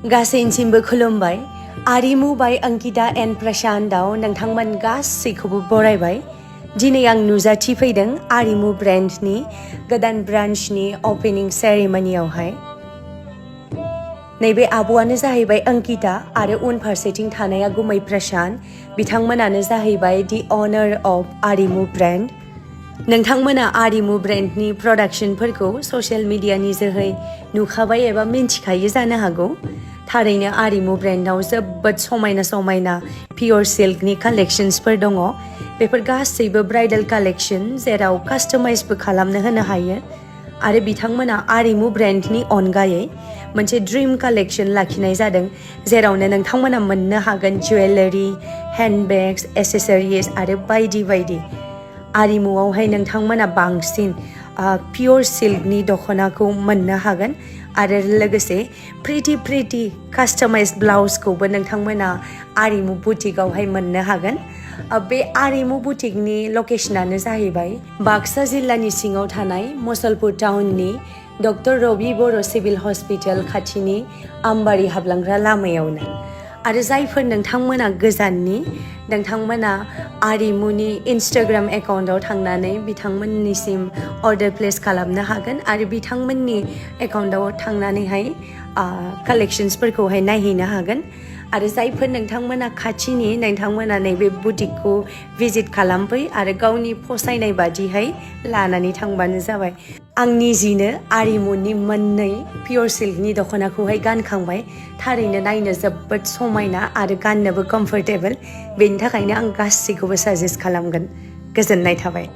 गासैनिसिमबो खुलुमबाय आरिमु बाय अंकिता एन्ड प्रशान्तआव नोंथांमोन गासैखौबो बरायबाय दिनै आं नुजाथि फैदों आरिमु ब्रेन्डनि गोदान ब्रान्चनि अपेनिं सेरेमनियावहाय नैबे आब'आनो जाहैबाय अंकिता आरो उनफारसेथिं थानाया गुमै प्रशान्त बिथांमोनानो जाहैबाय दि अनार अफ आरिमु ब्रेन्ड नोंथांमोना आरिमु ब्रेन्डनि प्रडाक्शनफोरखौ ससियेल मिडियानि जोहै नुखाबाय एबा मिन्थिखायो जानो हागौ थारैनो आरिमु ब्रेन्डआव जोबोद समायना पियर सिल्कनि कालेक्शन्सफोर दङ बेफोर गासैबो ब्राइडेल कालेक्शन जेराव कास्टमाइजबो खालामनो होनो हायो आरो बिथांमोना आरिमु ब्रेन्डनि अनगायै मोनसे ड्रिम कालेक्शन लाखिनाय जादों जेरावनो नोंथांमोना मोननो हागोन जुवेलारि हेन्डबेग्स एसेसरिज आरो बायदि आरिमुआवहाय नोंथांमोना बांसिन पियर सिल्कनि दख'नाखौ मोननो हागोन आरो लोगोसे प्रिटि कास्टमाइज ब्लाउसखौबो नोंथांमोना आरिमु बुटिकआवहाय मोननो हागोन बे आरिमु बुटिकनि लकेशनानो जाहैबाय बाक्सा जिल्लानि सिङाव थानाय मुसलपुर टाउननि डक्टर रबि बर' सिभिल हस्पिटाल खाथिनि आमबारि हाबलांग्रा लामायावनो आरो जायफोर नोंथांमोना गोजाननि नोंथांमोना आरिमुनि इन्स्टाग्राम एकाउन्टआव थांनानै बिथांमोननिसिम अर्डार प्लेस खालामनो हागोन आरो बिथांमोननि एकाउन्टआव थांनानैहाय कालेक्शन्सफोरखौहाय नायहैनो हागोन आरो जायफोर नोंथांमोना खाथिनि नोंथांमोना नैबे बुटिकखौ भिजिट खालामफै आरो गावनि फसायनाय बादिहाय लानानै थांबानो जाबाय आं निजिनो आरिमुनि मोननै पियर सिल्कनि दख'नाखौहाय गानखांबाय थारैनो नायनो जोबोद समायना आरो गाननोबो कम्फर्टेबल बेनि थाखायनो आं गासैखौबो साजेस्ट खालामगोन गोजोननाय थाबाय